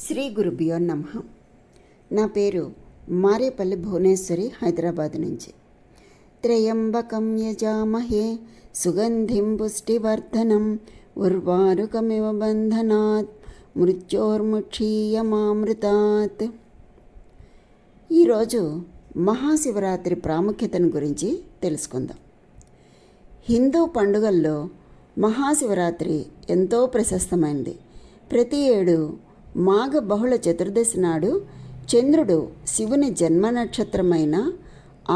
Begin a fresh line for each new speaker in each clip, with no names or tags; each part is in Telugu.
శ్రీ గురుభ్యో నమః. నా పేరు మారేపల్లి భువనేశ్వరి, హైదరాబాద్ నుంచి. త్రయంబకం యజామహే సుగంధిం పుష్టివర్ధనం ఉర్వారుకమివ బంధనాత్ మృత్యోర్ముక్షీయమామృతాత్. ఈరోజు మహాశివరాత్రి ప్రాముఖ్యతను గురించి తెలుసుకుందాం. హిందూ పండుగల్లో మహాశివరాత్రి ఎంతో ప్రశస్తమైనది. ప్రతి ఏడు మాఘ బహుళ చతుర్దశి నాడు చంద్రుడు శివుని జన్మ నక్షత్రమైన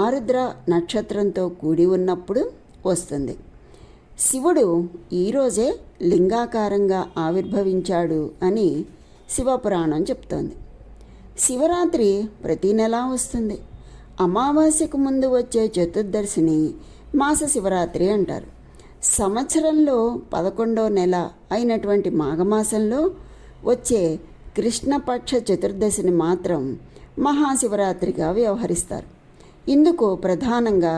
ఆరుద్ర నక్షత్రంతో కూడి ఉన్నప్పుడు వస్తుంది. శివుడు ఈరోజే లింగాకారంగా ఆవిర్భవించాడు అని శివపురాణం చెప్తోంది. శివరాత్రి ప్రతి నెలా వస్తుంది. అమావాస్యకు ముందు వచ్చే చతుర్దశిని మాస శివరాత్రి అంటారు. సంవత్సరంలో 11వ నెల అయినటువంటి మాఘమాసంలో వచ్చే కృష్ణపక్ష చతుర్దశిని మాత్రం మహాశివరాత్రిగా వ్యవహరిస్తారు. ఇందుకు ప్రధానంగా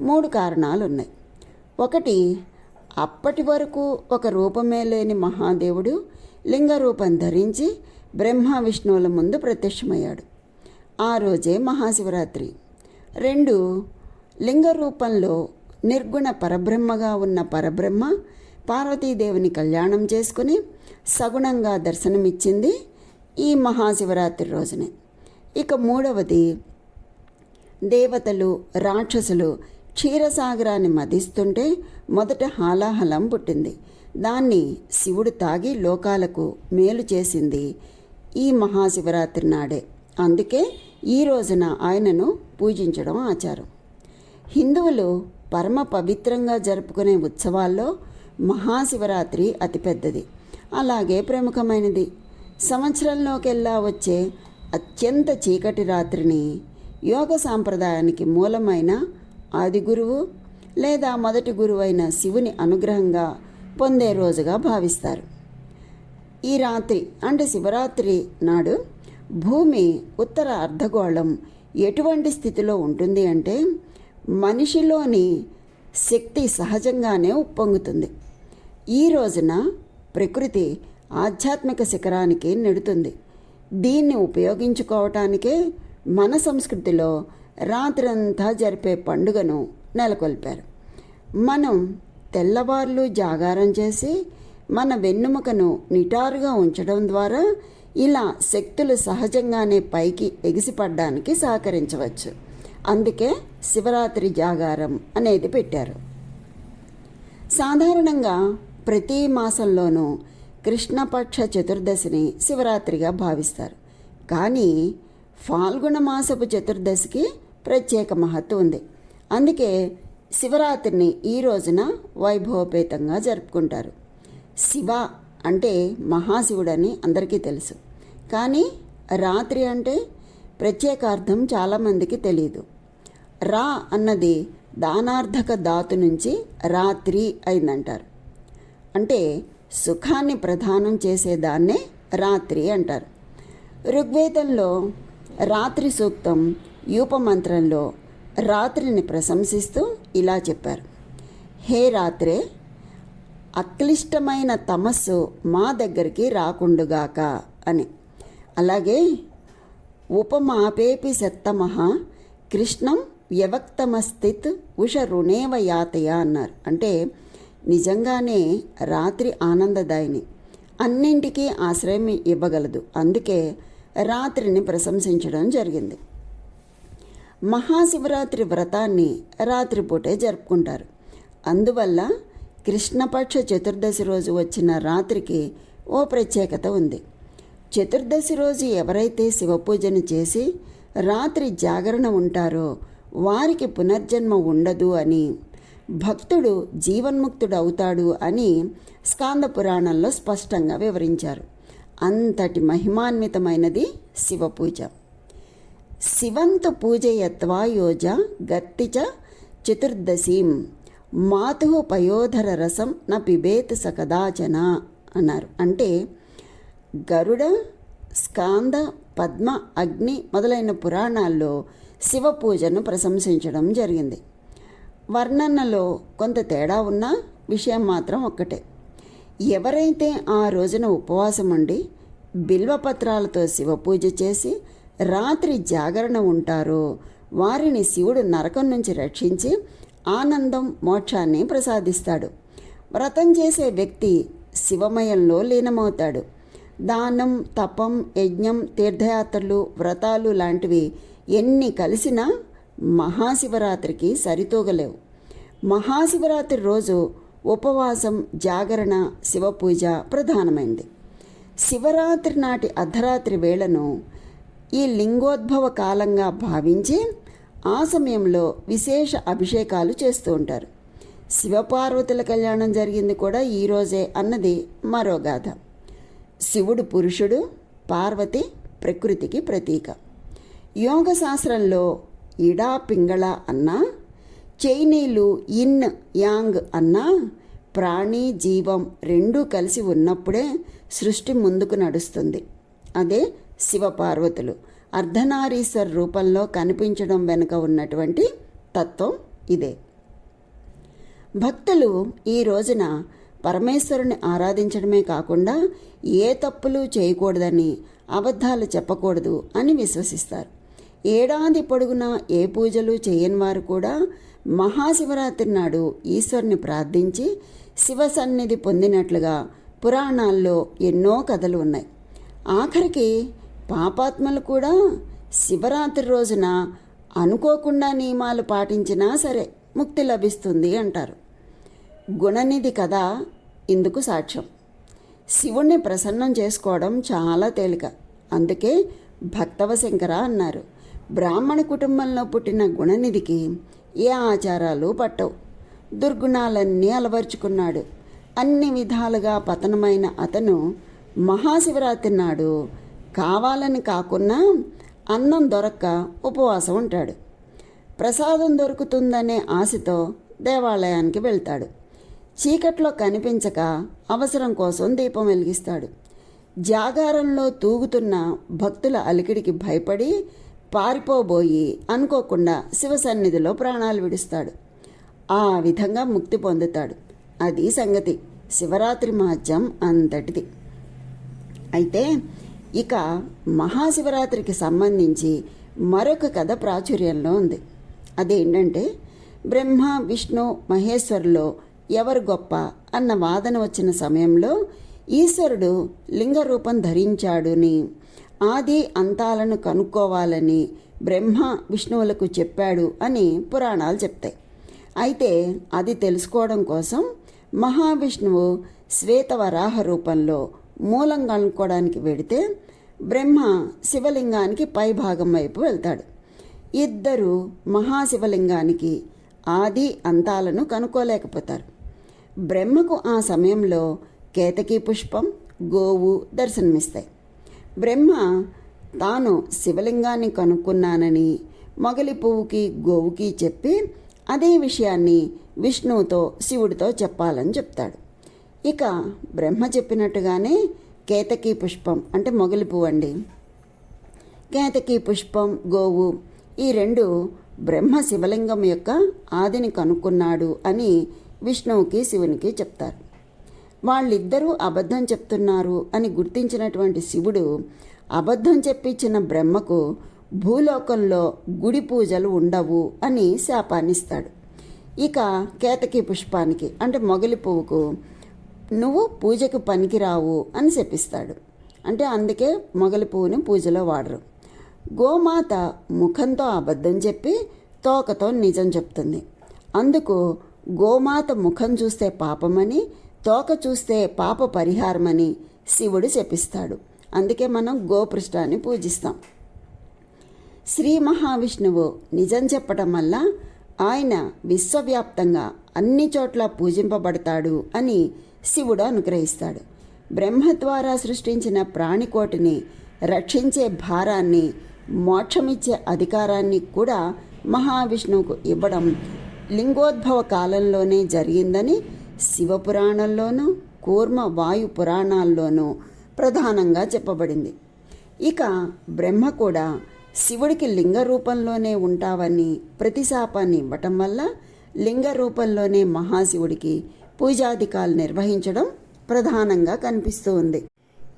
3 కారణాలు ఉన్నాయి. ఒకటి, అప్పటి వరకు ఒక రూపమే లేని మహాదేవుడు లింగ రూపం ధరించి బ్రహ్మ విష్ణువుల ముందు ప్రత్యక్షమయ్యాడు. ఆ రోజే మహాశివరాత్రి. 2, లింగ రూపంలో నిర్గుణ పరబ్రహ్మగా ఉన్న పరబ్రహ్మ పార్వతీదేవిని కళ్యాణం చేసుకుని సగుణంగా దర్శనమిచ్చింది ఈ మహాశివరాత్రి రోజునే. ఇక 3వది, దేవతలు రాక్షసులు క్షీరసాగరాన్ని మదిస్తుంటే మొదట హాలాహలం పుట్టింది. దాన్ని శివుడు తాగి లోకాలకు మేలు చేసింది ఈ మహాశివరాత్రి నాడే. అందుకే ఈ రోజున ఆయనను పూజించడం ఆచారం. హిందువులు పరమ పవిత్రంగా జరుపుకునే ఉత్సవాల్లో మహాశివరాత్రి అతిపెద్దది, అలాగే ప్రముఖమైనది. సంవత్సరంలోకెల్లా వచ్చే అత్యంత చీకటి రాత్రిని యోగ సాంప్రదాయానికి మూలమైన ఆది గురువు లేదా మొదటి గురువైన శివుని అనుగ్రహంగా పొందే రోజుగా భావిస్తారు. ఈ రాత్రి అంటే శివరాత్రి నాడు భూమి ఉత్తర అర్ధగోళం ఎటువంటి స్థితిలో ఉంటుంది అంటే మనిషిలోని శక్తి సహజంగానే ఉప్పొంగుతుంది. ఈ రోజున ప్రకృతి ఆధ్యాత్మిక శిఖరానికి నెడుతుంది. దీన్ని ఉపయోగించుకోవటానికే మన సంస్కృతిలో రాత్రంతా జరిపే పండుగను నెలకొల్పారు. మనం తెల్లవార్లు జాగారం చేసి మన వెన్నెముకను నిటారుగా ఉంచడం ద్వారా ఇలా శక్తులు సహజంగానే పైకి ఎగిసిపడడానికి సహకరించవచ్చు. అందుకే శివరాత్రి జాగారం అనేది పెట్టారు. సాధారణంగా ప్రతి మాసంలోనూ కృష్ణపక్ష చతుర్దశిని శివరాత్రిగా భావిస్తారు. కానీ ఫాల్గుణ మాసపు చతుర్దశికి ప్రత్యేక మహత్వం ఉంది. అందుకే శివరాత్రిని ఈ రోజున వైభవపేతంగా జరుపుకుంటారు. శివ అంటే మహాశివుడని అందరికీ తెలుసు. కానీ రాత్రి అంటే ప్రత్యేకార్థం చాలామందికి తెలియదు. రా అన్నది దానార్థక ధాతు నుంచి రాత్రి అయిందంటారు. అంటే సుఖాన్ని ప్రదానం చేసేదాన్నే రాత్రి అంటారు. ఋగ్వేదంలో రాత్రి సూక్తం యూపమంత్రంలో రాత్రిని ప్రశంసిస్తూ ఇలా చెప్పారు: హే రాత్రే, అక్లిష్టమైన తమస్సు మా దగ్గరికి రాకుండుగాక అని. అలాగే ఉపమాపేపి సత్తమః కృష్ణం వ్యవక్తమస్థిత్ ఉష రుణేవ యాతయ అన్నారు. అంటే నిజంగానే రాత్రి ఆనందదాయిని, అన్నింటికీ ఆశ్రయం ఇవ్వగలదు. అందుకే రాత్రిని ప్రశంసించడం జరిగింది. మహాశివరాత్రి వ్రతాన్ని రాత్రిపూటే జరుపుకుంటారు. అందువల్ల కృష్ణపక్ష చతుర్దశి రోజు వచ్చిన రాత్రికి ఓ ప్రత్యేకత ఉంది. చతుర్దశి రోజు ఎవరైతే శివపూజను చేసి రాత్రి జాగరణ ఉంటారో వారికి పునర్జన్మ ఉండదు అని, భక్తుడు జీవన్ముక్తుడవుతాడు అని స్కాంద పురాణంలో స్పష్టంగా వివరించారు. అంతటి మహిమాన్వితమైనది శివపూజ. శివంతు పూజయత్వా యోజ గత్తిచ చతుర్దశీం మాతుః పయోధర రసం న పిబేత్ స కదాచన అన్నారు. అంటే గరుడ, స్కాంద, పద్మ, అగ్ని మొదలైన పురాణాల్లో శివ పూజను ప్రశంసించడం జరిగింది. వర్ణనలో కొంత తేడా ఉన్నా విషయం మాత్రం ఒక్కటే. ఎవరైతే ఆ రోజున ఉపవాసం ఉండి బిల్వపత్రాలతో శివపూజ చేసి రాత్రి జాగరణ ఉంటారో వారిని శివుడు నరకం నుంచి రక్షించి ఆనందం, మోక్షాన్ని ప్రసాదిస్తాడు. వ్రతం చేసే వ్యక్తి శివమయంలో లీనమవుతాడు. దానం, తపం, యజ్ఞం, తీర్థయాత్రలు, వ్రతాలు లాంటివి ఎన్ని కలిసినా మహాశివరాత్రికి సరితూగలేవు. మహాశివరాత్రి రోజు ఉపవాసం, జాగరణ, శివపూజ ప్రధానమైంది. శివరాత్రి నాటి అర్ధరాత్రి వేళను ఈ లింగోద్భవ కాలంగా భావించి ఆ సమయంలో విశేష అభిషేకాలు చేస్తూ ఉంటారు. శివపార్వతుల కళ్యాణం జరిగింది కూడా ఈరోజే అన్నది మరో గాథ. శివుడు పురుషుడు, పార్వతి ప్రకృతికి ప్రతీక. యోగ శాస్త్రంలో ఇడా పింగళ అన్నా, చైనీలు ఇన్ యాంగ్ అన్నా, ప్రాణి జీవం రెండూ కలిసి ఉన్నప్పుడే సృష్టి ముందుకు నడుస్తుంది. అదే శివపార్వతులు అర్ధనారీశ్వర రూపంలో కనిపించడం వెనుక ఉన్నటువంటి తత్వం ఇదే. భక్తులు ఈ రోజున పరమేశ్వరుని ఆరాధించడమే కాకుండా ఏ తప్పులు చేయకూడదని, అబద్ధాలు చెప్పకూడదు అని విశ్వసిస్తారు. ఏడాది పొడుగునా ఏ పూజలు చేయని వారు కూడా మహాశివరాత్రి నాడు ఈశ్వరుని ప్రార్థించి శివ సన్నిధి పొందినట్లుగా పురాణాల్లో ఎన్నో కథలు ఉన్నాయి. ఆఖరికి పాపాత్మలు కూడా శివరాత్రి రోజున అనుకోకుండా నియమాలు పాటించినా సరే ముక్తి లభిస్తుంది అంటారు. గుణనిధి కథ ఇందుకు సాక్ష్యం. శివుణ్ణి ప్రసన్నం చేసుకోవడం చాలా తేలిక. అందుకే భక్తవశంకర అన్నారు. బ్రాహ్మణ కుటుంబంలో పుట్టిన గుణనిధికి ఏ ఆచారాలు పట్టవు. దుర్గుణాలన్నీ అలవర్చుకున్నాడు. అన్ని విధాలుగా పతనమైన అతను మహాశివరాత్రి నాడు కావాలని కాకున్నా అన్నం దొరక్క ఉపవాసం ఉంటాడు. ప్రసాదం దొరుకుతుందనే ఆశతో దేవాలయానికి వెళ్తాడు. చీకట్లో కనిపించక అవసరం కోసం దీపం వెలిగిస్తాడు. జాగారంలో తూగుతున్న భక్తుల అలికిడికి భయపడి పారిపోబోయి అనుకోకుండా శివ సన్నిధిలో ప్రాణాలు విడుస్తాడు. ఆ విధంగా ముక్తి పొందుతాడు. అది సంగతి. శివరాత్రి మహత్యం అంతటిది. అయితే ఇక మహాశివరాత్రికి సంబంధించి మరొక కథ ప్రాచుర్యంలో ఉంది. అదేంటంటే, బ్రహ్మ, విష్ణు, మహేశ్వరులో ఎవరు గొప్ప అన్న వాదన వచ్చిన సమయంలో ఈశ్వరుడు లింగ రూపం ధరించాడుని, ఆది అంతాలను కనుక్కోవాలని బ్రహ్మ విష్ణువులకు చెప్పాడు అని పురాణాలు చెప్తాయి. అయితే అది తెలుసుకోవడం కోసం మహావిష్ణువు శ్వేతవరాహ రూపంలో మూలం కనుక్కోవడానికి వెడితే బ్రహ్మ శివలింగానికి పైభాగం వైపు వెళ్తాడు. ఇద్దరు మహాశివలింగానికి ఆది అంతాలను కనుక్కోలేకపోతారు. బ్రహ్మకు ఆ సమయంలో కేతకీ పుష్పం, గోవు దర్శనమిస్తాయి. బ్రహ్మ తాను శివలింగాన్ని కనుక్కున్నానని మొగలి పువ్వుకి, గోవుకి చెప్పి అదే విషయాన్ని విష్ణువుతో, శివుడితో చెప్పాలని చెప్తాడు. ఇక బ్రహ్మ చెప్పినట్టుగానే కేతకీ పుష్పం అంటే మొగలి పువ్వు అండి, కేతకీ పుష్పం, గోవు ఈ రెండు బ్రహ్మ శివలింగం యొక్క ఆదిని కనుక్కున్నాడు అని విష్ణువుకి, శివునికి చెప్తారు. వాళ్ళిద్దరూ అబద్ధం చెప్తున్నారు అని గుర్తించినటువంటి శివుడు అబద్ధం చెప్పించిన బ్రహ్మకు భూలోకంలో గుడి పూజలు ఉండవు అని శాపాన్నిస్తాడు. ఇక కేతకీ పుష్పానికి అంటే మొగలి పువ్వుకు నువ్వు పూజకు పనికిరావు అని శపిస్తాడు. అంటే అందుకే మొగలి పువ్వుని పూజలో వాడరు. గోమాత ముఖంతో అబద్ధం చెప్పి తోకతో నిజం చెప్తుంది. అందుకు గోమాత ముఖం చూస్తే పాపమని, తోక చూస్తే పాప పరిహారమని శివుడు శపిస్తాడు. అందుకే మనం గోపృష్ఠాన్ని పూజిస్తాం. శ్రీ మహావిష్ణువు నిజం చెప్పటం వల్ల ఆయన విశ్వవ్యాప్తంగా అన్ని చోట్ల పూజింపబడతాడు అని శివుడు అనుగ్రహిస్తాడు. బ్రహ్మ ద్వారా సృష్టించిన ప్రాణికోటిని రక్షించే భారాన్ని, మోక్షమిచ్చే అధికారాన్ని కూడా మహావిష్ణువుకు ఇవ్వడం లింగోద్భవ కాలంలోనే జరిగిందని శివపురాణంలోనూ, కూర్మ వాయు పురాణాల్లోనూ ప్రధానంగా చెప్పబడింది. ఇక బ్రహ్మ కూడా శివుడికి లింగ రూపంలోనే ఉంటావని ప్రతిశాపాన్ని ఇవ్వటం వల్ల లింగ రూపంలోనే మహాశివుడికి పూజాధికాలు నిర్వహించడం ప్రధానంగా కనిపిస్తూ ఉంది.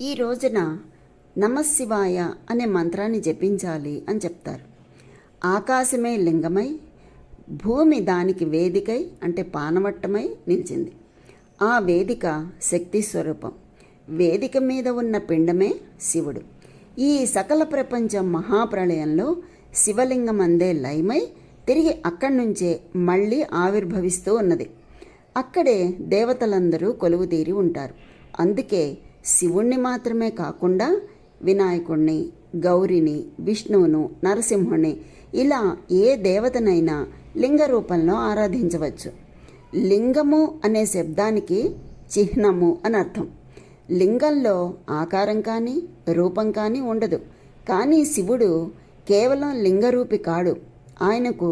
ఈ రోజున నమశివాయ అనే మంత్రాన్ని జపించాలి అని చెప్తారు. ఆకాశమే లింగమై, భూమి దానికి వేదికై అంటే పానవట్టమై నిలిచింది. ఆ వేదిక శక్తి స్వరూపం. వేదిక మీద ఉన్న పిండమే శివుడు. ఈ సకల ప్రపంచం మహాప్రళయంలో శివలింగం అందే లయమై తిరిగి అక్కడి నుంచే మళ్ళీ ఆవిర్భవిస్తూ ఉన్నది. అక్కడే దేవతలందరూ కొలువుతీరి ఉంటారు. అందుకే శివుణ్ణి మాత్రమే కాకుండా వినాయకుణ్ణి, గౌరిని, విష్ణువును, నరసింహుణ్ణి ఇలా ఏ దేవతనైనా లింగ రూపంలో ఆరాధించవచ్చు. లింగము అనే శబ్దానికి చిహ్నము అని అర్థం. లింగంలో ఆకారం కానీ రూపం కానీ ఉండదు. కానీ శివుడు కేవలం లింగరూపి కాడు. ఆయనకు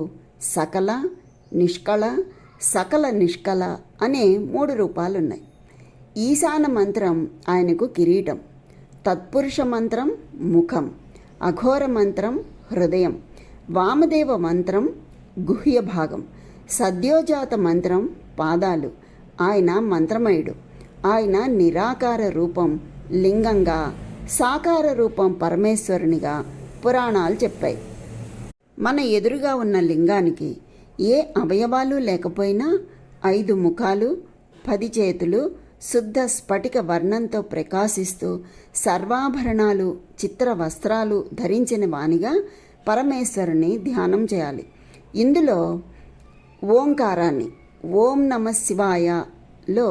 సకల, నిష్కళ, సకల నిష్కళ అనే 3 రూపాలున్నాయి. ఈశాన మంత్రం ఆయనకు కిరీటం, తత్పురుష మంత్రం ముఖం, అఘోర మంత్రం హృదయం, వామదేవ మంత్రం గుహ్య భాగం, సద్యోజాత మంత్రం పాదాలు. ఆయన మంత్రమయుడు. ఆయన నిరాకార రూపం లింగంగా, సాకార రూపం పరమేశ్వరునిగా పురాణాలు చెప్పాయి. మన ఎదురుగా ఉన్న లింగానికి ఏ అవయవాలు లేకపోయినా 5 ముఖాలు, 10 చేతులు, శుద్ధ స్ఫటిక వర్ణంతో ప్రకాశిస్తూ సర్వాభరణాలు, చిత్ర వస్త్రాలు ధరించిన వానిగా పరమేశ్వరుని ధ్యానం చేయాలి. ఇందులో ఓంకారాన్ని, ఓం నమ శివాయలో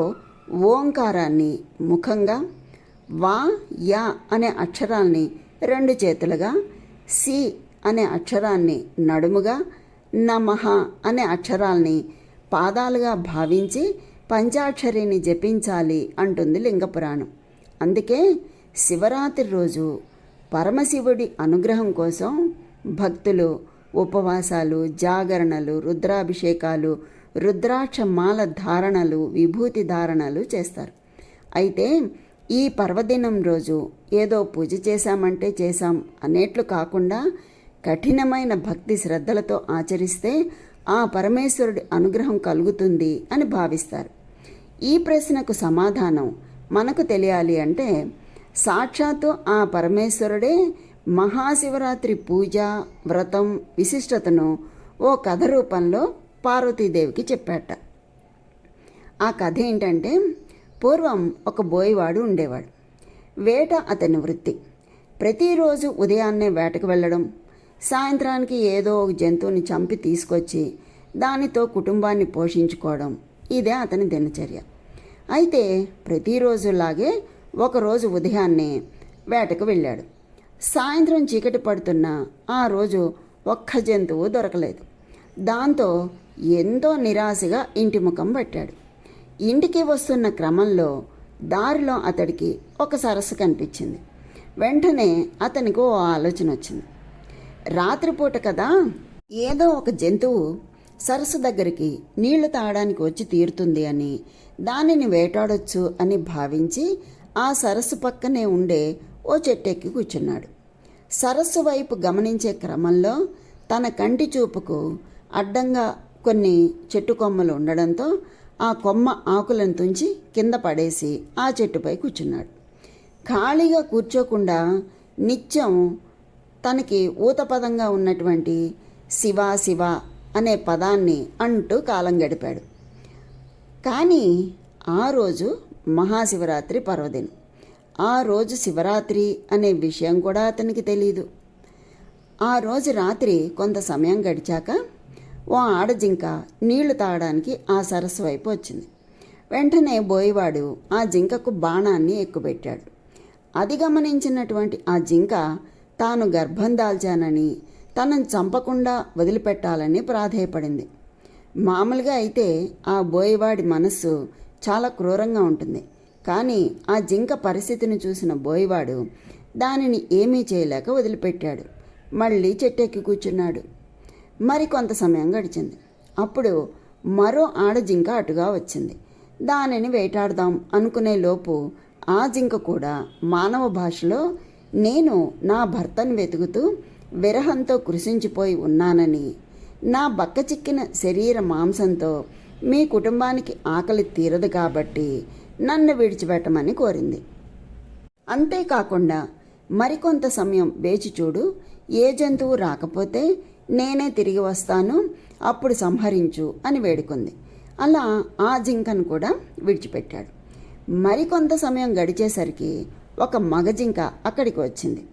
ఓంకారాన్ని ముఖంగా, వా యా అనే అక్షరాల్ని 2 చేతులుగా, సి అనే అక్షరాన్ని నడుముగా, నమః అనే అక్షరాల్ని పాదాలుగా భావించి పంచాక్షరిని జపించాలి అంటుంది లింగపురాణం. అందుకే శివరాత్రి రోజు పరమశివుడి అనుగ్రహం కోసం భక్తులు ఉపవాసాలు, జాగరణలు, రుద్రాభిషేకాలు, రుద్రాక్ష మాల ధారణలు, విభూతి ధారణలు చేస్తారు. అయితే ఈ పర్వదినం రోజు ఏదో పూజ చేశామంటే చేశాం అనేట్లు కాకుండా కఠినమైన భక్తి శ్రద్ధలతో ఆచరిస్తే ఆ పరమేశ్వరుడి అనుగ్రహం కలుగుతుంది అని భావిస్తారు. ఈ ప్రశ్నకు సమాధానం మనకు తెలియాలి అంటే సాక్షాత్తు ఆ పరమేశ్వరుడే మహాశివరాత్రి పూజ, వ్రతం విశిష్టతను ఓ కథ రూపంలో పార్వతీదేవికి చెప్పాట. ఆ కథ ఏంటంటే, పూర్వం ఒక బోయవాడు ఉండేవాడు. వేట అతని వృత్తి. ప్రతిరోజు ఉదయాన్నే వేటకు వెళ్ళడం, సాయంత్రానికి ఏదో ఒక జంతువుని చంపి తీసుకొచ్చి దానితో కుటుంబాన్ని పోషించుకోవడం, ఇదే అతని దినచర్య. అయితే ప్రతిరోజులాగే ఒకరోజు ఉదయాన్నే వేటకు వెళ్ళాడు. సాయంత్రం చీకటి పడుతున్నా ఆ రోజు ఒక్క జంతువు దొరకలేదు. దాంతో ఎంతో నిరాశగా ఇంటి ముఖం పట్టాడు. ఇంటికి వస్తున్న క్రమంలో దారిలో అతడికి ఒక సరస్సు కనిపించింది. వెంటనే అతనికి ఓ ఆలోచన వచ్చింది. రాత్రిపూట కదా, ఏదో ఒక జంతువు సరస్సు దగ్గరికి నీళ్లు తాగడానికి వచ్చి తీరుతుంది అని, దానిని వేటాడొచ్చు అని భావించి ఆ సరస్సు పక్కనే ఉండే ఓ చెట్టెక్కి కూర్చున్నాడు. సరస్సు వైపు గమనించే క్రమంలో తన కంటి చూపుకు అడ్డంగా కొన్ని చెట్టు కొమ్మలు ఉండడంతో ఆ కొమ్మ ఆకులను తుంచి కింద పడేసి ఆ చెట్టుపై కూర్చున్నాడు. ఖాళీగా కూర్చోకుండా నిత్యం తనకి ఊతపదంగా ఉన్నటువంటి శివ శివ అనే పదాన్ని అంటూ కాలం గడిపాడు. కానీ ఆ రోజు మహాశివరాత్రి పర్వదినం. ఆ రోజు శివరాత్రి అనే విషయం కూడా అతనికి తెలీదు. ఆ రోజు రాత్రి కొంత సమయం గడిచాక ఓ ఆడజింక నీళ్లు తాగడానికి ఆ సరస్సు వైపు వచ్చింది. వెంటనే బోయవాడు ఆ జింకకు బాణాన్ని ఎక్కుపెట్టాడు. అది గమనించినటువంటి ఆ జింక తాను గర్భం దాల్చానని, తనను చంపకుండా వదిలిపెట్టాలని ప్రాధేయపడింది. మామూలుగా అయితే ఆ బోయవాడి మనస్సు చాలా క్రూరంగా ఉంటుంది. కానీ ఆ జింక పరిస్థితిని చూసిన బోయవాడు దానిని ఏమీ చేయలేక వదిలిపెట్టాడు. మళ్ళీ చెట్టెక్కి కూర్చున్నాడు. మరి కొంత సమయం గడిచింది. అప్పుడు మరో ఆడజింక అటుగా వచ్చింది. దానిని వేటాడదాం అనుకునే లోపు ఆ జింక కూడా మానవ భాషలో నేను నా భర్తను వెతుకుతూ విరహంతో కృషించిపోయి ఉన్నానని, నా బక్కచిక్కిన శరీర మాంసంతో మీ కుటుంబానికి ఆకలి తీరదు కాబట్టి నన్ను విడిచిపెట్టమని కోరింది. అంతేకాకుండా మరికొంత సమయం వేచి చూడు, ఏ జంతువు రాకపోతే నేనే తిరిగి వస్తాను, అప్పుడు సంహరించు అని వేడుకుంది. అలా ఆ జింకను కూడా విడిచిపెట్టాడు. మరికొంత సమయం గడిచేసరికి ఒక మగ జింక అక్కడికి వచ్చింది.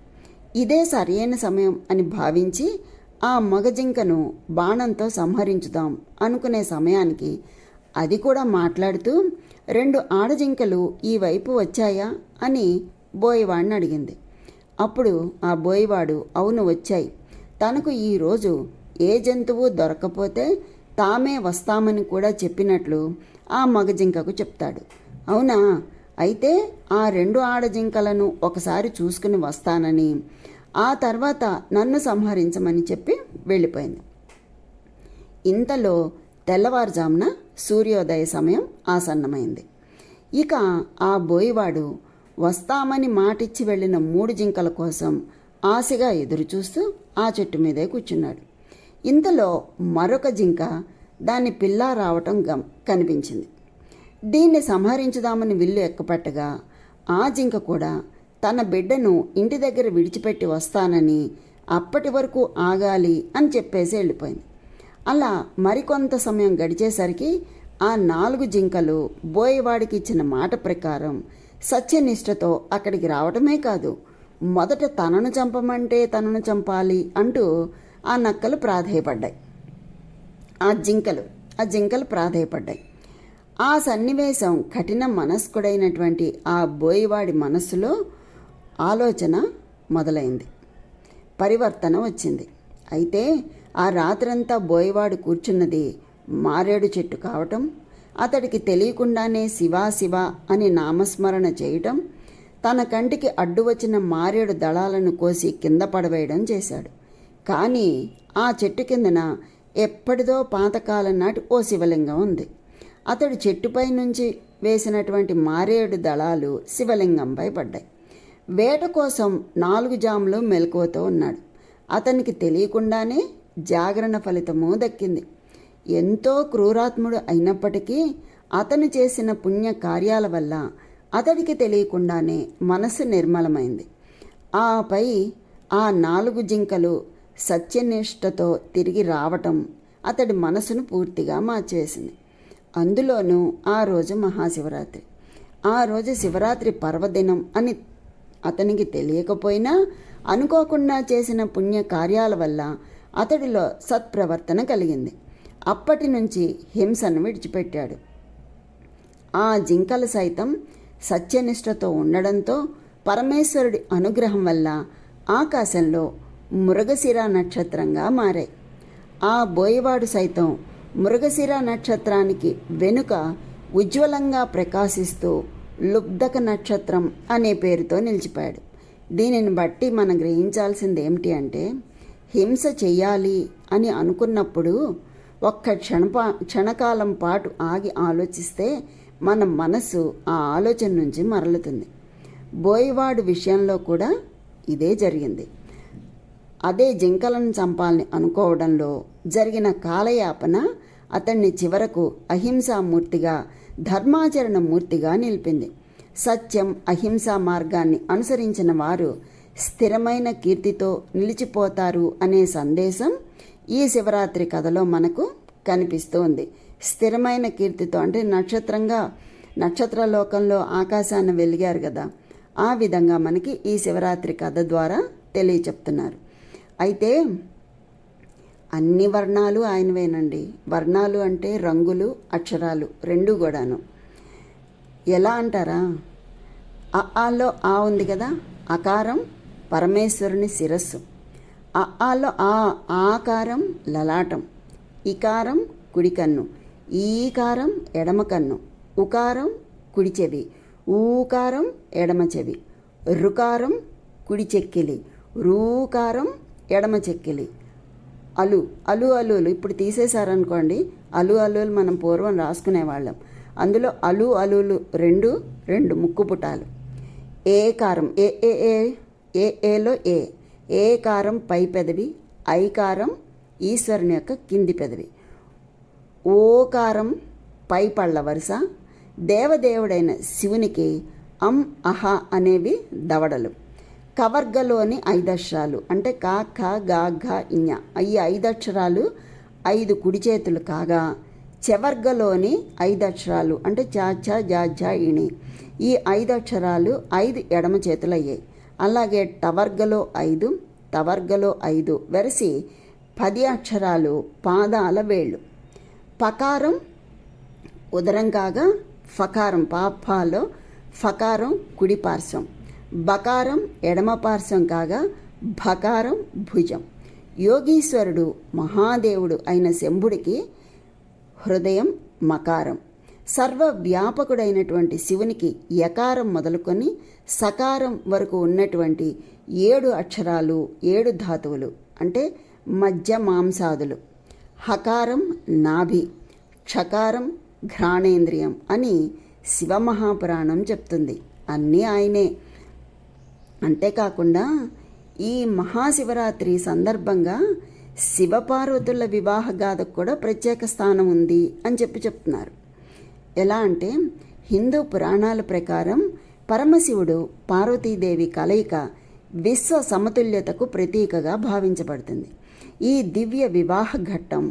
ఇదే సరైన సమయం అని భావించి ఆ మగ జింకను బాణంతో సంహరించుదాం అనుకునే సమయానికి అది కూడా మాట్లాడుతూ 2 ఆడజింకలు ఈ వైపు వచ్చాయా అని బోయవాడిని అడిగింది. అప్పుడు ఆ బోయవాడు అవును వచ్చాయి, తనకు ఈరోజు ఏ జంతువు దొరకపోతే తామే వస్తామని కూడా చెప్పినట్లు ఆ మగ జింకకు చెప్తాడు. అవునా, అయితే ఆ 2 ఆడజింకలను ఒకసారి చూసుకుని వస్తానని, ఆ తర్వాత నన్ను సంహరించమని చెప్పి వెళ్ళిపోయింది. ఇంతలో తెల్లవారుజామున సూర్యోదయ సమయం ఆసన్నమైంది. ఇక ఆ బోయివాడు వస్తామని మాటిచ్చి వెళ్ళిన 3 జింకల కోసం ఆశగా ఎదురుచూస్తూ ఆ చెట్టు మీదే కూర్చున్నాడు. ఇంతలో మరొక జింక దాని పిల్ల రావటం కనిపించింది. దీన్ని సంహరించుదామని విల్లు ఎక్కుపెట్టగా ఆ జింక కూడా తన బిడ్డను ఇంటి దగ్గర విడిచిపెట్టి వస్తానని, అప్పటి వరకు ఆగాలి అని చెప్పేసి వెళ్ళిపోయింది. అలా మరికొంత సమయం గడిచేసరికి ఆ 4 జింకలు బోయవాడికి ఇచ్చిన మాట ప్రకారం సత్యనిష్టతో అక్కడికి రావటమే కాదు, మొదట తనను చంపమంటే తనను చంపాలి అంటూ ఆ నక్కలు ప్రాధేయపడ్డాయి. ఆ జింకలు ప్రాధేయపడ్డాయి. ఆ సన్నివేశం కఠిన మనస్కుడైనటువంటి ఆ బోయవాడి మనస్సులో ఆలోచన మొదలైంది. పరివర్తన వచ్చింది. అయితే ఆ రాత్రంతా బోయవాడు కూర్చున్నది మారేడు చెట్టు కావటం, అతడికి తెలియకుండానే శివా శివ అని నామస్మరణ చేయటం, తన కంటికి అడ్డు వచ్చిన మారేడు దళాలను కోసి కింద పడవేయడం చేశాడు. కానీ ఆ చెట్టు కిందన ఎప్పటిదో పాతకాలం నాటి ఓ శివలింగం ఉంది. అతడు చెట్టుపై నుంచి వేసినటువంటి మారేడు దళాలు శివలింగంపై పడ్డాయి. వేట కోసం 4 జాములు మెలకువతో ఉన్నాడు. అతనికి తెలియకుండానే జాగరణ ఫలితము దక్కింది. ఎంతో క్రూరాత్ముడు అయినప్పటికీ అతను చేసిన పుణ్య కార్యాల వల్ల అతడికి తెలియకుండానే మనసు నిర్మలమైంది. ఆపై ఆ 4 జింకలు సత్యనిష్టతో తిరిగి రావటం అతడి మనసును పూర్తిగా మార్చేసింది. అందులోనూ ఆ రోజు మహాశివరాత్రి. ఆ రోజు శివరాత్రి పర్వదినం అని అతనికి తెలియకపోయినా అనుకోకుండా చేసిన పుణ్య కార్యాల వల్ల అతడిలో సత్ప్రవర్తన కలిగింది. అప్పటి నుంచి హింసను విడిచిపెట్టాడు. ఆ జింకలు సైతం సత్యనిష్టతో ఉండడంతో పరమేశ్వరుడి అనుగ్రహం వల్ల ఆకాశంలో మృగశిర నక్షత్రంగా మారాయి. ఆ బోయవాడు సైతం మృగశిర నక్షత్రానికి వెనుక ఉజ్వలంగా ప్రకాశిస్తూ లుబ్ధక నక్షత్రం అనే పేరుతో నిలిచిపోయాడు. దీనిని బట్టి మనం గ్రహించాల్సింది ఏమిటి అంటే, హింస చెయ్యాలి అని అనుకున్నప్పుడు ఒక్క క్షణకాలం పాటు ఆగి ఆలోచిస్తే మన మనసు ఆ ఆలోచన నుంచి మరలుతుంది. బోయవాడు విషయంలో కూడా ఇదే జరిగింది. అదే జింకలను చంపాలని అనుకోవడంలో జరిగిన కాలయాపన అతన్ని చివరకు అహింసామూర్తిగా, ధర్మాచరణ మూర్తిగా నిలిపింది. సత్యం, అహింసా మార్గాన్ని అనుసరించిన వారు స్థిరమైన కీర్తితో నిలిచిపోతారు అనే సందేశం ఈ శివరాత్రి కథలో మనకు కనిపిస్తోంది. స్థిరమైన కీర్తితో అంటే నక్షత్రలోకంలో ఆకాశాన్ని వెలిగారు కదా, ఆ విధంగా మనకి ఈ శివరాత్రి కథ ద్వారా తెలియచెప్తున్నారు. అయితే అన్ని వర్ణాలు ఆయనవేనండి. వర్ణాలు అంటే రంగులు, అక్షరాలు రెండు కూడాను. ఎలా అంటారా, ఆలో ఆ ఉంది కదా, అకారం పరమేశ్వరుని శిరస్సు, ఆలో ఆకారం లలాటం, ఇకారం కుడి కన్ను, ఈకారం ఎడమ కన్ను, ఉకారం కుడి చెవి, ఊకారం ఎడమ చెవి, రుకారం కుడి చెక్కిలి, రూకారం ఎడమ చెక్కిలి, అలు అలులు ఇప్పుడు తీసేశారనుకోండి. అలులు మనం పూర్వం రాసుకునేవాళ్ళం. అందులో అలులు రెండు ముక్కు పుటాలు. ఏకారం ఏలో ఏకారం పై పెదవి, ఐకారం ఈశ్వరుని యొక్క కింది పెదవి, ఓకారం పై పళ్ళ వరుస, దేవదేవుడైన శివునికి అహ అనేవి దవడలు, కవర్గలోని 5 అక్షరాలు అంటే క ఖ గ ఘ ఞ. ఈ 5 అక్షరాలు 5 కుడి చేతులు కాగా, చెవర్గలోని 5 అక్షరాలు అంటే చ ఛ జ ఝ ఇణి. ఈ 5 అక్షరాలు 5 ఎడమ చేతులు అయ్యాయి. అలాగే టవర్గలో 5, తవర్గలో 5 వెరసి 10 అక్షరాలు పాదాల వేళ్ళు. పకారం ఉదరం కాగా, ఫకారం పాపాలో ఫకారం కుడి పార్శ్వం, బకారం ఎడమ పార్శ్వం కాగా, భకారం భుజం. యోగీశ్వరుడు మహాదేవుడు అయిన శంభుడికి హృదయం మకారం. సర్వవ్యాపకుడైనటువంటి శివునికి యకారం మొదలుకొని సకారం వరకు ఉన్నటువంటి 7 అక్షరాలు 7 ధాతువులు అంటే మధ్య మాంసాదులు. హకారం నాభి, క్షకారం ఘ్రాణేంద్రియం అని శివమహాపురాణం చెప్తుంది. అన్నీ ఆయనే. అంతేకాకుండా ఈ మహాశివరాత్రి సందర్భంగా శివపార్వతుల వివాహ గాథకు కూడా ప్రత్యేక స్థానం ఉంది అని చెప్తున్నారు. ఎలా అంటే హిందూ పురాణాల ప్రకారం పరమశివుడు పార్వతీదేవి కలయిక విశ్వ సమతుల్యతకు ప్రతీకగా భావించబడుతుంది. ఈ దివ్య వివాహ ఘట్టం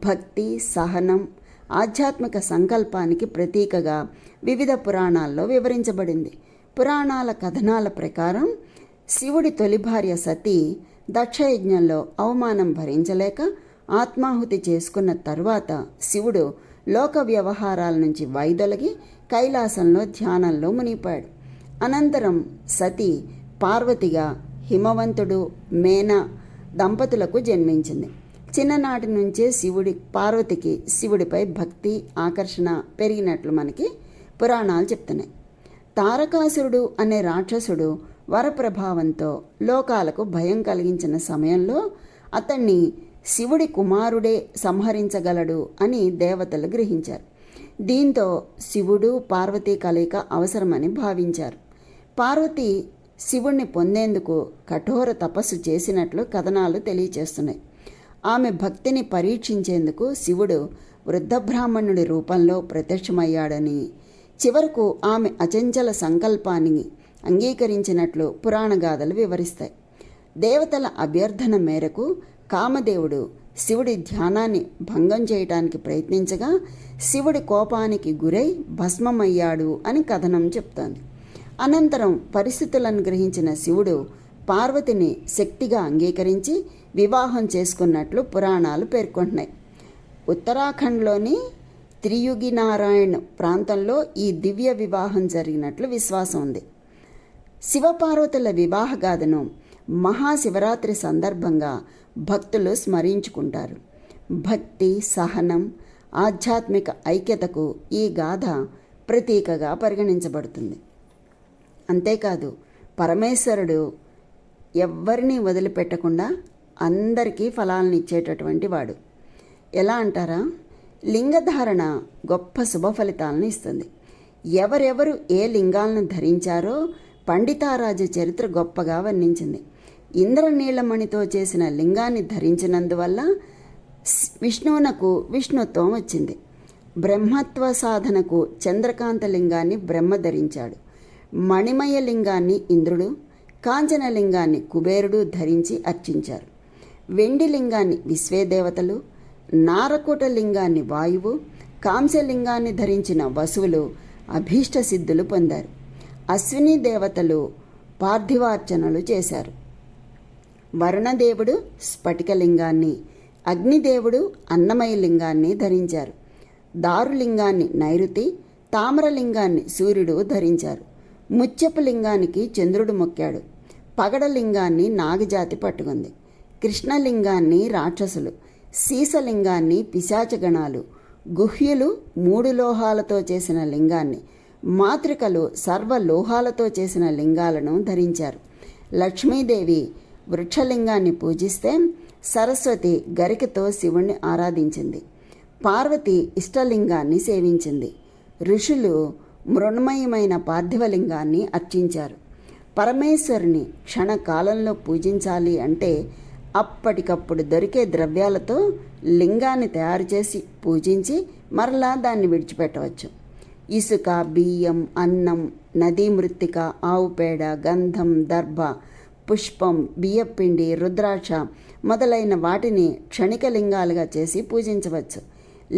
భక్తి, సహనం, ఆధ్యాత్మిక సంకల్పానికి ప్రతీకగా వివిధ పురాణాల్లో వివరించబడింది. పురాణాల కథనాల ప్రకారం శివుడి తొలి భార్య సతీ దక్షయజ్ఞంలో అవమానం భరించలేక ఆత్మాహుతి చేసుకున్న తరువాత శివుడు లోక వ్యవహారాల నుంచి వైదొలగి కైలాసంలో ధ్యానంలో మునిగిపోయాడు. అనంతరం సతీ పార్వతిగా హిమవంతుడు, మేనా దంపతులకు జన్మించింది. చిన్ననాటి నుంచే పార్వతికి శివుడిపై భక్తి, ఆకర్షణ పెరిగినట్లు మనకి పురాణాలు చెప్తున్నాయి. తారకాసురుడు అనే రాక్షసుడు వరప్రభావంతో లోకాలకు భయం కలిగించిన సమయంలో అతన్ని శివుడి కుమారుడే సంహరించగలడు అని దేవతలు గ్రహించారు. దీంతో శివుడు పార్వతీ కలయిక అవసరమని భావించారు. పార్వతి శివుణ్ణి పొందేందుకు కఠోర తపస్సు చేసినట్లు కథనాలు తెలియచేస్తున్నాయి. ఆమె భక్తిని పరీక్షించేందుకు శివుడు వృద్ధ బ్రాహ్మణుడి రూపంలో ప్రత్యక్షమయ్యాడని, చివరకు ఆమె అచంచల సంకల్పాన్ని అంగీకరించినట్లు పురాణగాథలు వివరిస్తాయి. దేవతల అభ్యర్థన మేరకు కామదేవుడు శివుడి ధ్యానాన్ని భంగం చేయడానికి ప్రయత్నించగా శివుడి కోపానికి గురై భస్మమయ్యాడు అని కథనం చెప్తోంది. అనంతరం పరిస్థితులను గ్రహించిన శివుడు పార్వతిని శక్తిగా అంగీకరించి వివాహం చేసుకున్నట్లు పురాణాలు పేర్కొంటున్నాయి. ఉత్తరాఖండ్లోని త్రియుగినారాయణ్ ప్రాంతంలో ఈ దివ్య వివాహం జరిగినట్లు విశ్వాసం ఉంది. శివపార్వతుల వివాహ గాథను మహాశివరాత్రి సందర్భంగా భక్తులు స్మరించుకుంటారు. భక్తి, సహనం, ఆధ్యాత్మిక ఐక్యతకు ఈ గాథ ప్రతీకగా పరిగణించబడుతుంది. అంతేకాదు పరమేశ్వరుడు ఎవ్వరినీ వదిలిపెట్టకుండా అందరికీ ఫలాలను ఇచ్చేటటువంటి వాడు. ఎలా అంటారా, లింగధారణ గొప్ప శుభ ఫలితాలను ఇస్తుంది. ఎవరెవరు ఏ లింగాలను ధరించారో పండితారాజు చరిత్ర గొప్పగా వర్ణించింది. ఇంద్రనీలమణితో చేసిన లింగాన్ని ధరించినందువల్ల విష్ణువునకు విష్ణుత్వం వచ్చింది. బ్రహ్మత్వ సాధనకు చంద్రకాంత లింగాన్ని బ్రహ్మ ధరించాడు. మణిమయ లింగాన్ని ఇంద్రుడు, కాంచన లింగాన్ని కుబేరుడు ధరించి అర్చించారు. వెండి లింగాన్ని విశ్వేదేవతలు, నారకూట లింగాన్ని వాయువు, కాంస్యలింగాన్ని ధరించిన వసువులు అభీష్ట సిద్ధులు పొందారు. అశ్విని దేవతలు పార్థివార్చనలు చేశారు. వరుణదేవుడు స్ఫటికలింగాన్ని, అగ్నిదేవుడు అన్నమయ లింగాన్ని ధరించారు. దారులింగాన్ని నైరుతి, తామరలింగాన్ని సూర్యుడు ధరించారు. ముత్యపు లింగానికి చంద్రుడు మొక్కాడు. పగడలింగాన్ని నాగజాతి పట్టుకుంది. కృష్ణలింగాన్ని రాక్షసులు, సీసలింగాన్ని పిశాచగణాలు, గుహ్యులు 3 లోహాలతో చేసిన లింగాన్ని, మాతృకలు సర్వలోహాలతో చేసిన లింగాలను ధరించారు. లక్ష్మీదేవి వృక్షలింగాన్ని పూజిస్తే సరస్వతి గరికతో శివుణ్ణి ఆరాధించింది. పార్వతి ఇష్టలింగాన్ని సేవించింది. ఋషులు మృణమయమైన పార్థివలింగాన్ని అర్చించారు. పరమేశ్వరుని క్షణకాలంలో పూజించాలి అంటే అప్పటికప్పుడు దొరికే ద్రవ్యాలతో లింగాన్ని తయారు చేసి పూజించి మరలా దాన్ని విడిచిపెట్టవచ్చు. ఇసుక, బియ్యం, అన్నం, నదీ మృత్తిక, ఆవు పేడ, గంధం, దర్భ పుష్పం, బియ్యపిండి, రుద్రాక్ష మొదలైన వాటిని క్షణిక లింగాలుగా చేసి పూజించవచ్చు.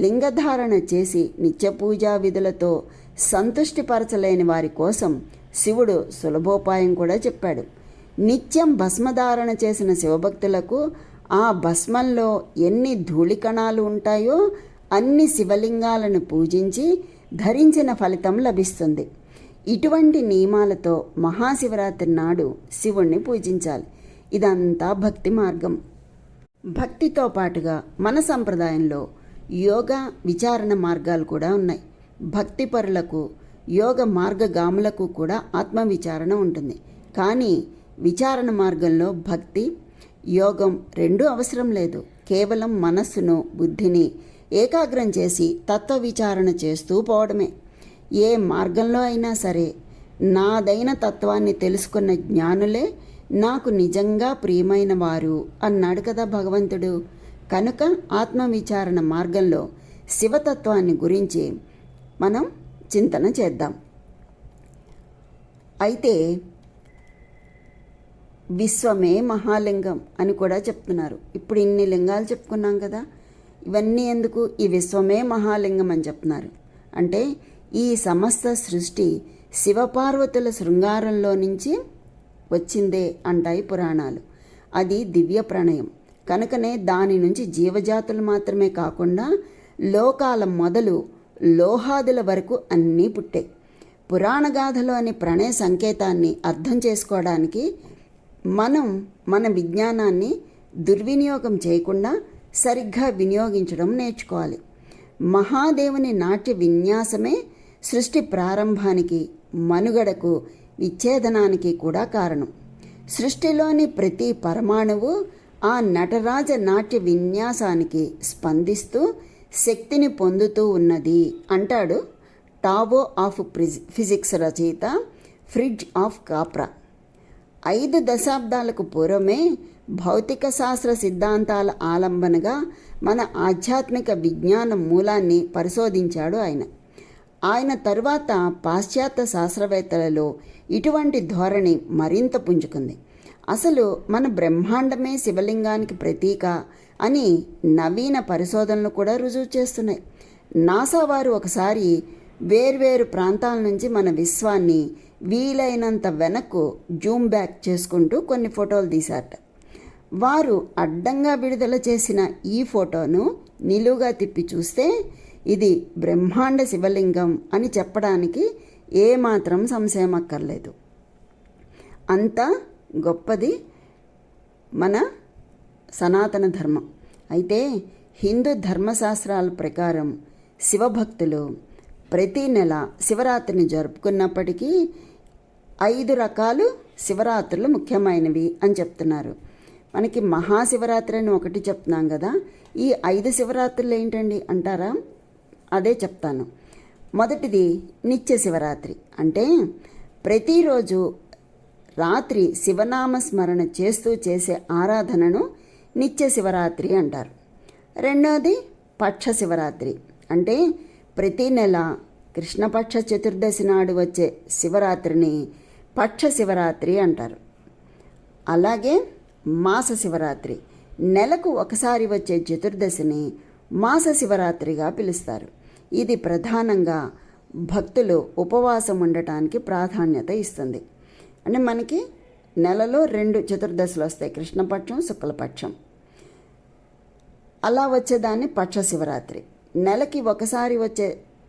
లింగధారణ చేసి నిత్య పూజా విధులతో సంతుష్టిపరచలేని వారి కోసం శివుడు సులభోపాయం కూడా చెప్పాడు. నిత్యం భస్మధారణ చేసిన శివభక్తులకు ఆ భస్మంలో ఎన్ని ధూళికణాలు ఉంటాయో అన్ని శివలింగాలను పూజించి ధరించిన ఫలితం లభిస్తుంది. ఇటువంటి నియమాలతో మహాశివరాత్రి నాడు శివుణ్ణి పూజించాలి. ఇదంతా భక్తి మార్గం. భక్తితో పాటుగా మన సంప్రదాయంలో యోగా విచారణ మార్గాలు కూడా ఉన్నాయి. భక్తి పరులకు, యోగ మార్గగాములకు కూడా ఆత్మవిచారణ ఉంటుంది. కానీ విచారణ మార్గంలో భక్తి, యోగం రెండూ అవసరం లేదు. కేవలం మనస్సును, బుద్ధిని ఏకాగ్రం చేసి తత్వ విచారణ చేస్తూ పోవడమే. ఏ మార్గంలో అయినా సరే నాదైన తత్వాన్ని తెలుసుకున్న జ్ఞానులే నాకు నిజంగా ప్రియమైన వారు అన్నాడు కదా భగవంతుడు. కనుక ఆత్మవిచారణ మార్గంలో శివతత్వాన్ని గురించి మనం చింతన చేద్దాం. అయితే విశ్వమే మహాలింగం అని కూడా చెప్తున్నారు. ఇప్పుడు ఇన్ని లింగాలు చెప్పుకున్నాం కదా, ఇవన్నీ ఎందుకు? ఈ విశ్వమే మహాలింగం అని చెప్తున్నారు. అంటే ఈ సమస్త సృష్టి శివపార్వతుల శృంగారంలో నుంచి వచ్చిందే అంటాయి పురాణాలు. అది దివ్య ప్రణయం. కనుకనే దాని నుంచి జీవజాతులు మాత్రమే కాకుండా లోకాల మొదలు లోహాదుల వరకు అన్నీ పుట్టాయి. పురాణగాథలోని ప్రణయ సంకేతాన్ని అర్థం చేసుకోవడానికి మనం మన విజ్ఞానాన్ని దుర్వినియోగం చేయకుండా సరిగ్గా వినియోగించడం నేర్చుకోవాలి. మహాదేవుని నాట్య విన్యాసమే సృష్టి ప్రారంభానికి, మనుగడకు, విచ్ఛేదనానికి కూడా కారణం. సృష్టిలోని ప్రతి పరమాణువు ఆ నటరాజ నాట్య విన్యాసానికి స్పందిస్తూ శక్తిని పొందుతూ ఉన్నది అంటాడు టావో ఆఫ్ ఫిజిక్స్ రచయిత ఫ్రిడ్జ్ ఆఫ్ కాప్రా. 5 దశాబ్దాలకు పూర్వమే భౌతిక శాస్త్ర సిద్ధాంతాల ఆలంబనగా మన ఆధ్యాత్మిక విజ్ఞాన మూలాన్ని పరిశోధించాడు ఆయన. ఆయన తరువాత పాశ్చాత్య శాస్త్రవేత్తలలో ఇటువంటి ధోరణి మరింత పుంజుకుంది. అసలు మన బ్రహ్మాండమే శివలింగానికి ప్రతీక అని నవీన పరిశోధనలు కూడా రుజువు చేస్తున్నాయి. నాసా వారు ఒకసారి వేర్వేరు ప్రాంతాల నుంచి మన విశ్వాన్ని వీలైనంత వెనక్కు జూమ్ బ్యాక్ చేసుకుంటూ కొన్ని ఫోటోలు తీశారట. వారు అడ్డంగా విడుదల చేసిన ఈ ఫోటోను నిలువుగా తిప్పి చూస్తే ఇది బ్రహ్మాండ శివలింగం అని చెప్పడానికి ఏమాత్రం సంశయం అక్కర్లేదు. అంత గొప్పది మన సనాతన ధర్మం. అయితే హిందూ ధర్మశాస్త్రాల ప్రకారం శివభక్తులు ప్రతీ నెల శివరాత్రిని జరుపుకున్నప్పటికీ 5 రకాలు శివరాత్రులు ముఖ్యమైనవి అని చెప్తున్నారు. మనకి మహాశివరాత్రి అని ఒకటి చెప్తున్నాం కదా, ఈ 5 శివరాత్రులు ఏంటండి అంటారా? అదే చెప్తాను. మొదటిది నిత్య శివరాత్రి. అంటే ప్రతిరోజు రాత్రి శివనామ స్మరణ చేస్తూ చేసే ఆరాధనను నిత్య శివరాత్రి అంటారు. రెండవది పక్ష శివరాత్రి. అంటే ప్రతి నెల కృష్ణపక్ష చతుర్దశి నాడు వచ్చే శివరాత్రిని పక్ష శివరాత్రి అంటారు. అలాగే మాస శివరాత్రి. నెలకు ఒకసారి వచ్చే చతుర్దశిని మాస శివరాత్రిగా పిలుస్తారు. ఇది ప్రధానంగా భక్తులు ఉపవాసం ఉండటానికి ప్రాధాన్యత ఇస్తుంది. అంటే మనకి నెలలో 2 చతుర్దశులు వస్తాయి, కృష్ణపక్షం, శుక్లపక్షం. అలా వచ్చేదాన్ని పక్ష శివరాత్రి. నెలకి ఒకసారి వచ్చే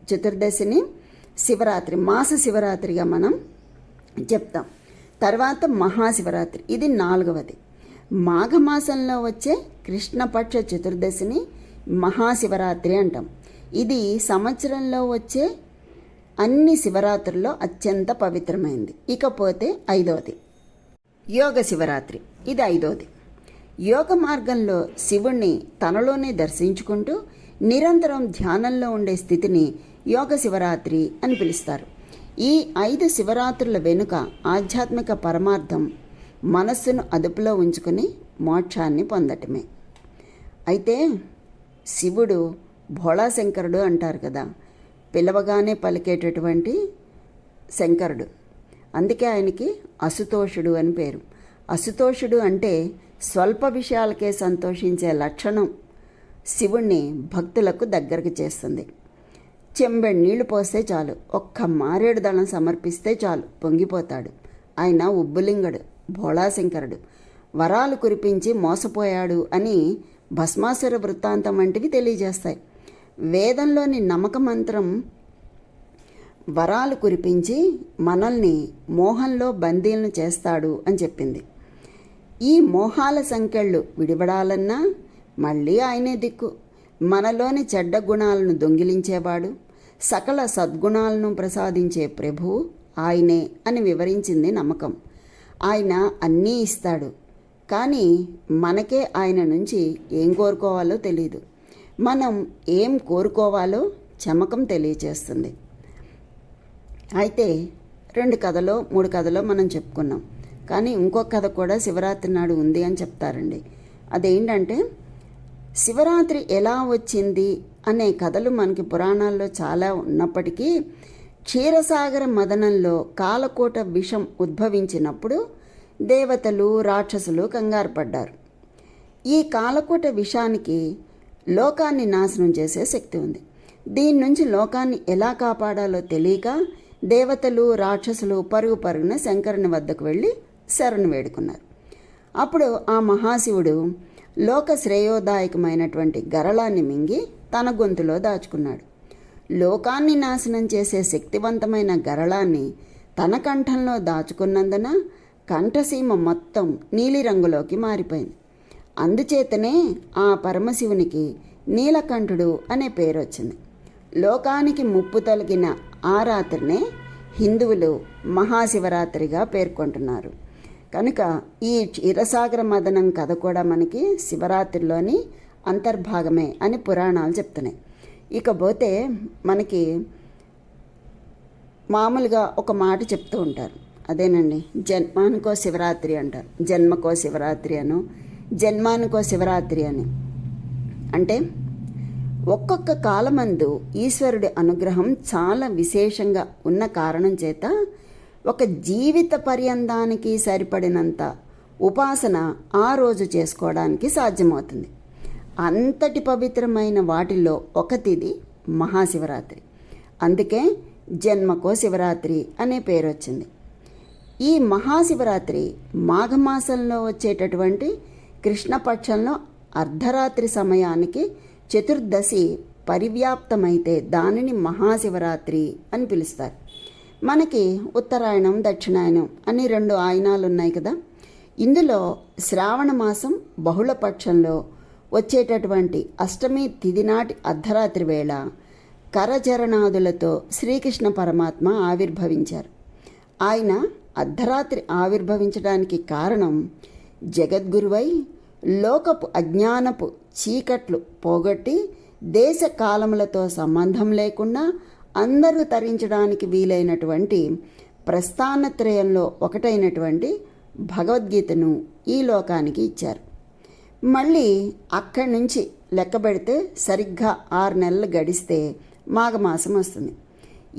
చతుర్దశిని శివరాత్రి, మాస శివరాత్రిగా మనం చెప్తాం. తర్వాత మహాశివరాత్రి, ఇది 4వది. మాఘమాసంలో వచ్చే కృష్ణపక్ష చతుర్దశిని మహాశివరాత్రి అంటాం. ఇది సంవత్సరంలో వచ్చే అన్ని శివరాత్రుల్లో అత్యంత పవిత్రమైంది. ఇకపోతే 5వది యోగ శివరాత్రి. ఇది 5వది. యోగ మార్గంలో శివుణ్ణి తనలోనే దర్శించుకుంటూ నిరంతరం ధ్యానంలో ఉండే స్థితిని యోగ శివరాత్రి అని పిలుస్తారు. ఈ 5 శివరాత్రుల వెనుక ఆధ్యాత్మిక పరమార్థం మనస్సును అదుపులో ఉంచుకుని మోక్షాన్ని పొందటమే. అయితే శివుడు భోళాశంకరుడు అంటారు కదా, పిలవగానే పలికేటటువంటి శంకరుడు. అందుకే ఆయనకి అసుతోషుడు అని పేరు. అసుతోషుడు అంటే స్వల్ప విషయాలకే సంతోషించే లక్షణం శివుణ్ణి భక్తులకు దగ్గరకు చేస్తుంది. చెంబెడు నీళ్లు పోస్తే చాలు, ఒక్క మారేడు దళం సమర్పిస్తే చాలు పొంగిపోతాడు. ఆయన ఉబ్బులింగడు, భోళాశంకరుడు. వరాలు కురిపించి మోసపోయాడు అని భస్మాసుర వృత్తాంతం వంటివి తెలియజేస్తాయి. వేదంలోని నమ్మక మంత్రం వరాలు కురిపించి మనల్ని మోహంలో బందీలను చేస్తాడు అని చెప్పింది. ఈ మోహాల సంకెళ్ళు విడిపడాలన్నా మళ్ళీ ఆయనే దిక్కు. మనలోని చెడ్డ గుణాలను దొంగిలించేవాడు, సకల సద్గుణాలను ప్రసాదించే ప్రభువు ఆయనే అని వివరించింది నమ్మకం. ఆయన అన్నీ ఇస్తాడు, కానీ మనకే ఆయన నుంచి ఏం కోరుకోవాలో తెలియదు. మనం ఏం కోరుకోవాలో చమకం తెలియచేస్తుంది. అయితే 2 కథలో 3 కథలో మనం చెప్పుకున్నాం, కానీ ఇంకొక కథ కూడా శివరాత్రి నాడు ఉంది అని చెప్తారండి. అదేంటంటే, శివరాత్రి ఎలా వచ్చింది అనే కథలు మనకి పురాణాల్లో చాలా ఉన్నప్పటికీ క్షీరసాగర మదనంలో కాలకోట విషం ఉద్భవించినప్పుడు దేవతలు రాక్షసులు కంగారు పడ్డారు. ఈ కాలకోట విషానికి లోకాన్ని నాశనం చేసే శక్తి ఉంది. దీని నుంచి లోకాన్ని ఎలా కాపాడాలో తెలియక దేవతలు రాక్షసులు పరుగున శంకరుని వద్దకు వెళ్ళి శరణు వేడుకున్నారు. అప్పుడు ఆ మహాశివుడు లోక శ్రేయోదాయకమైనటువంటి గరళాన్ని మింగి తన గొంతులో దాచుకున్నాడు. లోకాన్ని నాశనం చేసే శక్తివంతమైన గరళాన్ని తన కంఠంలో దాచుకున్నందున కంఠసీమ మొత్తం నీలిరంగులోకి మారిపోయింది. అందుచేతనే ఆ పరమశివునికి నీలకంఠుడు అనే పేరు వచ్చింది. లోకానికి ముప్పు తొలగిన ఆ రాత్రినే హిందువులు మహాశివరాత్రిగా పేర్కొంటున్నారు. కనుక ఈ క్షీరసాగర మదనం కథ కూడా మనకి శివరాత్రిలోని అంతర్భాగమే అని పురాణాలు చెప్తున్నాయి. ఇకపోతే మనకి మామూలుగా ఒక మాట చెప్తూ ఉంటారు, అదేనండి, జన్మానికో శివరాత్రి అంటారు. జన్మకో శివరాత్రి అను, జన్మానికో శివరాత్రి అని. అంటే ఒక్కొక్క కాలమందు ఈశ్వరుడి అనుగ్రహం చాలా విశేషంగా ఉన్న కారణం చేత ఒక జీవిత పర్యంతానికి సరిపడినంత ఉపాసన ఆ రోజు చేసుకోవడానికి సాధ్యమవుతుంది. అంతటి పవిత్రమైన వాటిల్లో ఒక తిథి మహాశివరాత్రి. అందుకే జన్మకో శివరాత్రి అనే పేరు వచ్చింది. ఈ మహాశివరాత్రి మాఘమాసంలో వచ్చేటటువంటి కృష్ణపక్షంలో అర్ధరాత్రి సమయానికి చతుర్దశి పరివ్యాప్తమైతే దానిని మహాశివరాత్రి అని పిలుస్తారు. మనకి ఉత్తరాయణం దక్షిణాయనం అని 2 ఆయనాలు ఉన్నాయి కదా. ఇందులో శ్రావణ మాసం బహుళపక్షంలో వచ్చేటటువంటి అష్టమి తిథి నాటి అర్ధరాత్రి వేళ కరచరణాదులతో శ్రీకృష్ణ పరమాత్మ ఆవిర్భవించారు. ఆయన అర్ధరాత్రి ఆవిర్భవించడానికి కారణం జగద్గురువై లోకపు అజ్ఞానపు చీకట్లు పోగొట్టి దేశ కాలములతో సంబంధం లేకుండా అందరూ తరించడానికి వీలైనటువంటి ప్రస్థానత్రయంలో ఒకటైనటువంటి భగవద్గీతను ఈ లోకానికి ఇచ్చారు. మళ్ళీ అక్కడి నుంచి లెక్క పెడితే సరిగ్గా 6 నెలలు గడిస్తే మాఘమాసం వస్తుంది.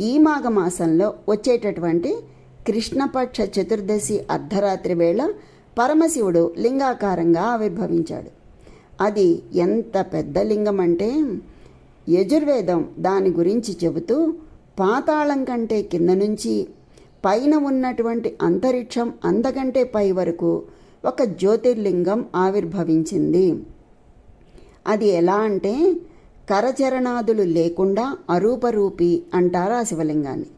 ఈ మాఘమాసంలో వచ్చేటటువంటి కృష్ణపక్ష చతుర్దశి అర్ధరాత్రి వేళ పరమశివుడు లింగాకారంగా ఆవిర్భవించాడు. అది ఎంత పెద్ద లింగం అంటే యజుర్వేదం దాని గురించి చెబుతూ పాతాళం కంటే కింద నుంచి పైన ఉన్నటువంటి అంతరిక్షం అంతకంటే పై వరకు ఒక జ్యోతిర్లింగం ఆవిర్భవించింది. అది ఎలా అంటే కరచరణాదులు లేకుండా అరూపరూపి అంటారు ఆ శివలింగాన్ని.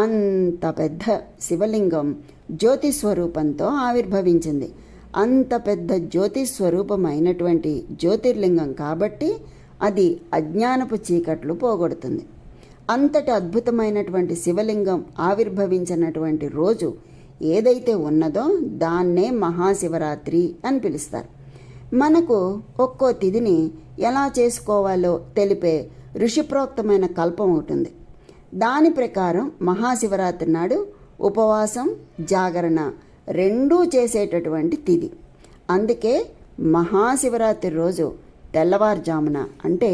అంత పెద్ద శివలింగం జ్యోతిస్వరూపంతో ఆవిర్భవించింది. అంత పెద్ద జ్యోతిస్వరూపమైనటువంటి జ్యోతిర్లింగం కాబట్టి అది అజ్ఞానపు చీకట్లు పోగొడుతుంది. అంతటి అద్భుతమైనటువంటి శివలింగం ఆవిర్భవించినటువంటి రోజు ఏదైతే ఉన్నదో దాన్నే మహాశివరాత్రి అని పిలుస్తారు. మనకు ఒక్కో తిథిని ఎలా చేసుకోవాలో తెలిపే ఋషిప్రోక్తమైన కల్పం ఉంటుంది. దాని ప్రకారం మహాశివరాత్రి నాడు ఉపవాసం జాగరణ రెండూ చేసేటటువంటి తిథి. అందుకే మహాశివరాత్రి రోజు తెల్లవారుజామున అంటే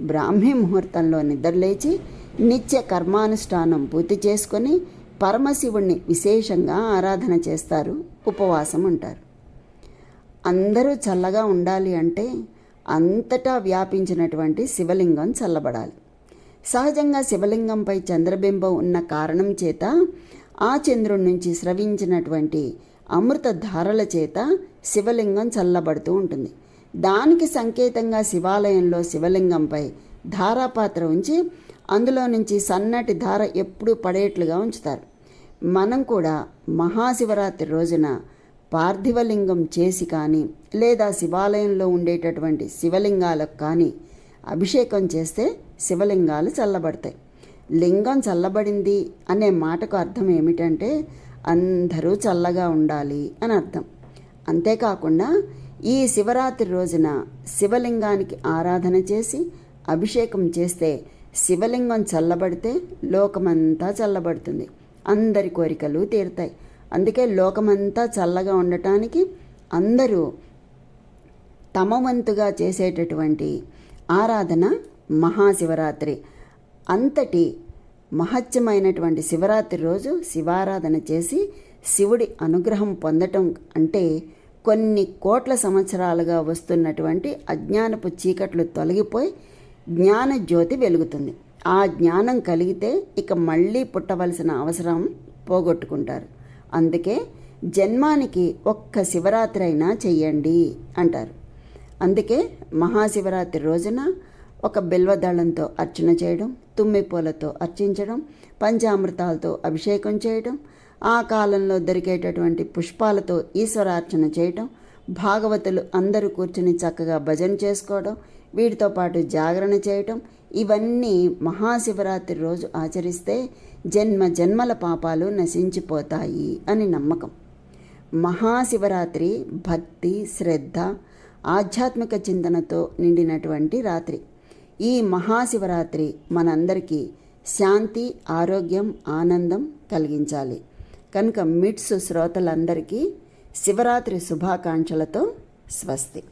బ్రాహ్మీ ముహూర్తంలో నిద్రలేచి నిత్య కర్మానుష్ఠానం పూర్తి చేసుకొని పరమశివుణ్ణి విశేషంగా ఆరాధన చేస్తారు, ఉపవాసం ఉంటారు. అందరూ చల్లగా ఉండాలి అంటే అంతటా వ్యాపించినటువంటి శివలింగం చల్లబడాలి. సహజంగా శివలింగంపై చంద్రబింబం ఉన్న కారణం చేత ఆ చంద్రుడి నుంచి స్రవించినటువంటి అమృత ధారల చేత శివలింగం చల్లబడుతూ ఉంటుంది. దానికి సంకేతంగా శివాలయంలో శివలింగంపై ధారాపాత్ర ఉంచి అందులో నుంచి సన్నటి ధార ఎప్పుడూ పడేట్లుగా ఉంచుతారు. మనం కూడా మహాశివరాత్రి రోజున పార్థివలింగం చేసి కానీ లేదా శివాలయంలో ఉండేటటువంటి శివలింగాలకు కానీ అభిషేకం చేస్తే శివలింగాలు చల్లబడతాయి. లింగం చల్లబడింది అనే మాటకు అర్థం ఏమిటంటే అందరూ చల్లగా ఉండాలి అని అర్థం. అంతేకాకుండా ఈ శివరాత్రి రోజున శివలింగానికి ఆరాధన చేసి అభిషేకం చేస్తే శివలింగం చల్లబడితే లోకమంతా చల్లబడుతుంది, అందరి కోరికలు తీరుతాయి. అందుకే లోకమంతా చల్లగా ఉండటానికి అందరూ తమ వంతుగా చేసేటటువంటి ఆరాధన మహాశివరాత్రి. అంతటి మహత్యమైనటువంటి శివరాత్రి రోజు శివారాధన చేసి శివుడి అనుగ్రహం పొందటం అంటే కొన్ని కోట్ల సంవత్సరాలుగా వస్తున్నటువంటి అజ్ఞానపు చీకట్లు తొలగిపోయి జ్ఞాన జ్యోతి వెలుగుతుంది. ఆ జ్ఞానం కలిగితే ఇక మళ్ళీ పుట్టవలసిన అవసరం పోగొట్టుకుంటారు. అందుకే జన్మానికి ఒక్క శివరాత్రి అయినా చెయ్యండి అంటారు. అందుకే మహాశివరాత్రి రోజున ఒక బిల్వదళంతో అర్చన చేయడం, తుమ్మిపూలతో అర్చించడం, పంచామృతాలతో అభిషేకం చేయడం, ఆ కాలంలో దొరికేటటువంటి పుష్పాలతో ఈశ్వరార్చన చేయడం, భాగవతులు అందరూ కూర్చుని చక్కగా భజన చేసుకోవడం, వీటితో పాటు జాగరణ చేయటం, ఇవన్నీ మహాశివరాత్రి రోజు ఆచరిస్తే జన్మ జన్మల పాపాలు నశించిపోతాయి అని నమ్మకం. మహాశివరాత్రి భక్తి, శ్రద్ధ, ఆధ్యాత్మిక చింతనతో నిండినటువంటి రాత్రి. ఈ మహాశివరాత్రి మనందరికీ శాంతి, ఆరోగ్యం, ఆనందం కలిగించాలి. కనుక మిట్స్ శ్రోతలందరికీ శివరాత్రి శుభాకాంక్షలతో స్వస్తి.